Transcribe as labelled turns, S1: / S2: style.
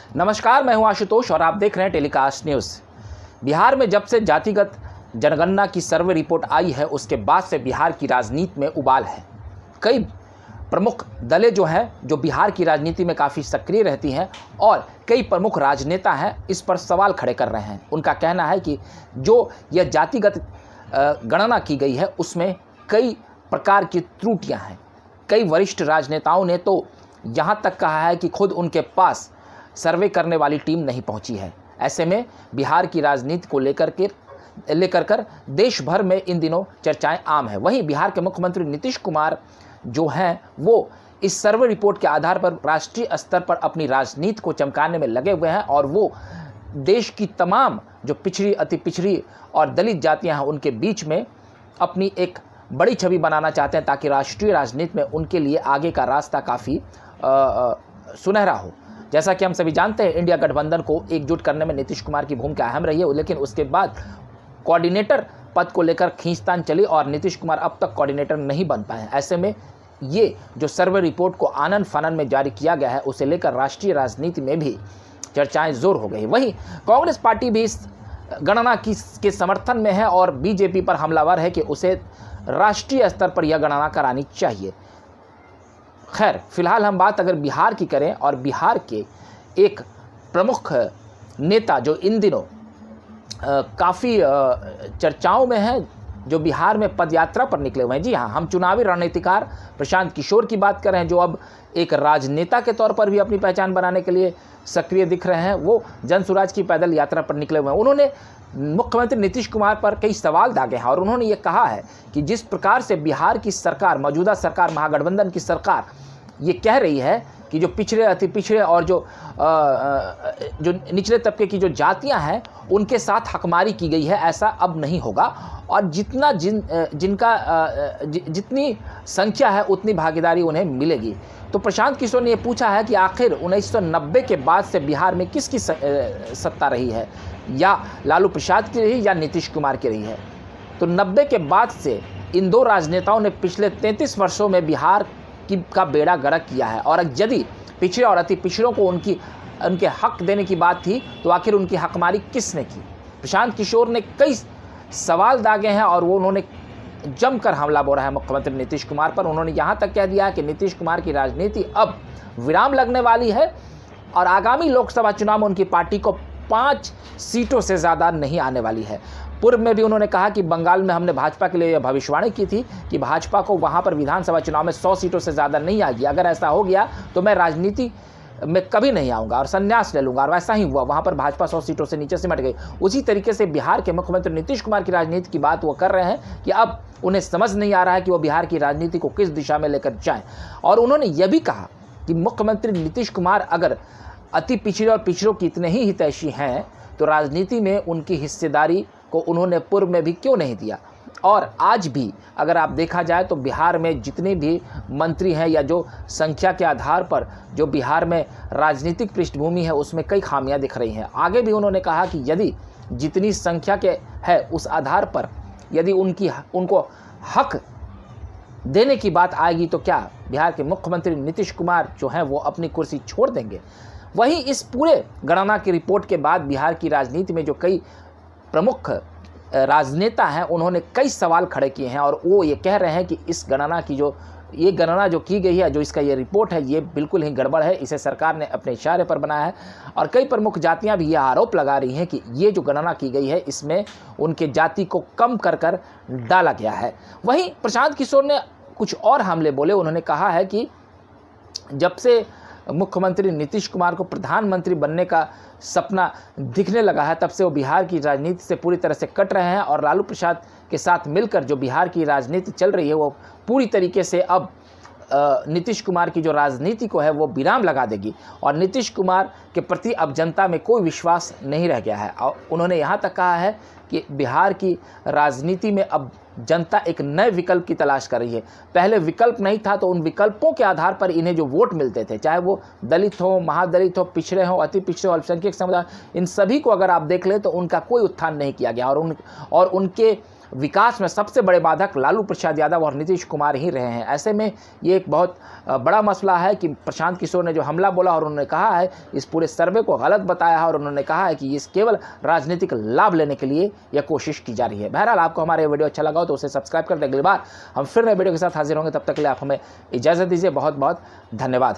S1: नमस्कार, मैं हूं आशुतोष और आप देख रहे हैं टेलीकास्ट न्यूज़। बिहार में जब से जातिगत जनगणना की सर्वे रिपोर्ट आई है उसके बाद से बिहार की राजनीति में उबाल है। कई प्रमुख दलें जो बिहार की राजनीति में काफ़ी सक्रिय रहती हैं और कई प्रमुख राजनेता हैं इस पर सवाल खड़े कर रहे हैं। उनका कहना है कि जो यह जातिगत गणना की गई है उसमें कई प्रकार की त्रुटियां हैं। कई वरिष्ठ राजनेताओं ने तो यहाँ तक कहा है कि खुद उनके पास सर्वे करने वाली टीम नहीं पहुँची है। ऐसे में बिहार की राजनीति को लेकर देश भर में इन दिनों चर्चाएं आम है। वहीं बिहार के मुख्यमंत्री नीतीश कुमार जो हैं वो इस सर्वे रिपोर्ट के आधार पर राष्ट्रीय स्तर पर अपनी राजनीति को चमकाने में लगे हुए हैं और वो देश की तमाम जो पिछड़ी, अति पिछड़ी और दलित जातियां हैं उनके बीच में अपनी एक बड़ी छवि बनाना चाहते हैं ताकि राष्ट्रीय राजनीति में उनके लिए आगे का रास्ता काफ़ी सुनहरा हो। जैसा कि हम सभी जानते हैं, इंडिया गठबंधन को एकजुट करने में नीतीश कुमार की भूमिका अहम रही है, लेकिन उसके बाद कोऑर्डिनेटर पद को लेकर खींचतान चली और नीतीश कुमार अब तक कोऑर्डिनेटर नहीं बन पाए। ऐसे में ये जो सर्वे रिपोर्ट को आनन फानन में जारी किया गया है उसे लेकर राष्ट्रीय राजनीति में भी चर्चाएं जोर हो गई। वहीं कांग्रेस पार्टी भी इस गणना के समर्थन में है और बीजेपी पर हमलावर है कि उसे राष्ट्रीय स्तर पर यह गणना करानी चाहिए। खैर, फिलहाल हम बात अगर बिहार की करें और बिहार के एक प्रमुख नेता जो इन दिनों काफ़ी चर्चाओं में हैं, जो बिहार में पदयात्रा पर निकले हुए हैं। जी हाँ, हम चुनावी रणनीतिकार प्रशांत किशोर की बात कर रहे हैं जो अब एक राजनेता के तौर पर भी अपनी पहचान बनाने के लिए सक्रिय दिख रहे हैं। वो जन सुराज की पैदल यात्रा पर निकले हुए हैं। उन्होंने मुख्यमंत्री नीतीश कुमार पर कई सवाल दागे हैं और उन्होंने ये कहा है कि जिस प्रकार से बिहार की सरकार, मौजूदा सरकार, महागठबंधन की सरकार ये कह रही है कि जो पिछड़े, अति पिछड़े और जो निचले तबके की जो जातियां हैं उनके साथ हकमारी की गई है, ऐसा अब नहीं होगा और जितनी संख्या है उतनी भागीदारी उन्हें मिलेगी। तो प्रशांत किशोर ने ये पूछा है कि आखिर 1990 के बाद से बिहार में किसकी सत्ता रही है, या लालू प्रसाद की रही या नीतीश कुमार की रही है। तो 90 के बाद से इन दो राजनेताओं ने पिछले 33 वर्षों में बिहार का बेड़ा गर्क किया है और यदि पिछड़े और अति पिछड़ों को उनके हक देने की बात थी तो आखिर उनकी हकमारी किसने की। प्रशांत किशोर ने कई सवाल दागे हैं और उन्होंने जमकर हमला बोला है मुख्यमंत्री नीतीश कुमार पर। उन्होंने यहाँ तक कह दिया है कि नीतीश कुमार की राजनीति अब विराम लगने वाली है और आगामी लोकसभा चुनाव में उनकी पार्टी को 5 सीटों से ज़्यादा नहीं आने वाली है। पूर्व में भी उन्होंने कहा कि बंगाल में हमने भाजपा के लिए यह भविष्यवाणी की थी कि भाजपा को वहाँ पर विधानसभा चुनाव में 100 सीटों से ज़्यादा नहीं आएगी। अगर ऐसा हो गया तो मैं राजनीति में कभी नहीं आऊँगा और संन्यास ले लूँगा, और वैसा ही हुआ। वहाँ पर भाजपा 100 सीटों से नीचे सिमट गई। उसी तरीके से बिहार के मुख्यमंत्री नीतीश कुमार की राजनीति की बात वो कर रहे हैं कि अब उन्हें समझ नहीं आ रहा है कि वो बिहार की राजनीति को किस दिशा में लेकर जाएँ। और उन्होंने यह भी कहा कि मुख्यमंत्री नीतीश कुमार अगर अति पिछड़े और पिछड़ों की इतने ही हितैषी हैं तो राजनीति में उनकी हिस्सेदारी को उन्होंने पूर्व में भी क्यों नहीं दिया। और आज भी अगर आप देखा जाए तो बिहार में जितने भी मंत्री हैं या जो संख्या के आधार पर जो बिहार में राजनीतिक पृष्ठभूमि है उसमें कई खामियां दिख रही हैं। आगे भी उन्होंने कहा कि यदि जितनी संख्या के है उस आधार पर यदि उनको हक देने की बात आएगी तो क्या बिहार के मुख्यमंत्री नीतीश कुमार जो हैं वो अपनी कुर्सी छोड़ देंगे। वहीं इस पूरे गणना की रिपोर्ट के बाद बिहार की राजनीति में जो कई प्रमुख राजनेता हैं उन्होंने कई सवाल खड़े किए हैं और वो ये कह रहे हैं कि इस गणना की ये गणना जो की गई है, जो इसका ये रिपोर्ट है, ये बिल्कुल ही गड़बड़ है। इसे सरकार ने अपने इशारे पर बनाया है और कई प्रमुख जातियां भी ये आरोप लगा रही हैं कि ये जो गणना की गई है इसमें उनके जाति को कम कर डाला गया है। वहीं प्रशांत किशोर ने कुछ और हमले बोले। उन्होंने कहा है कि जब से मुख्यमंत्री नीतीश कुमार को प्रधानमंत्री बनने का सपना दिखने लगा है तब से वो बिहार की राजनीति से पूरी तरह से कट रहे हैं और लालू प्रसाद के साथ मिलकर जो बिहार की राजनीति चल रही है वो पूरी तरीके से अब नीतीश कुमार की जो राजनीति को है वो विराम लगा देगी और नीतीश कुमार के प्रति अब जनता में कोई विश्वास नहीं रह गया है। और उन्होंने यहाँ तक कहा है कि बिहार की राजनीति में अब जनता एक नए विकल्प की तलाश कर रही है। पहले विकल्प नहीं था तो उन विकल्पों के आधार पर इन्हें जो वोट मिलते थे, चाहे वो दलित हो, महादलित हो, पिछड़े हो, अति पिछड़े हो, अल्पसंख्यक समुदाय, इन सभी को अगर आप देख लें तो उनका कोई उत्थान नहीं किया गया और उनके विकास में सबसे बड़े बाधक लालू प्रसाद यादव और नीतीश कुमार ही रहे हैं। ऐसे में ये एक बहुत बड़ा मसला है कि प्रशांत किशोर ने जो हमला बोला और उन्होंने कहा है, इस पूरे सर्वे को गलत बताया है और उन्होंने कहा है कि इस केवल राजनीतिक लाभ लेने के लिए यह कोशिश की जा रही है। बहरहाल आपको हमारा ये वीडियो अच्छा लगा हो तो उसे सब्सक्राइब कर दें। अगली बार हम फिर नए वीडियो के साथ हाजिर होंगे, तब तक के लिए आप हमें इजाज़त दीजिए। बहुत बहुत धन्यवाद।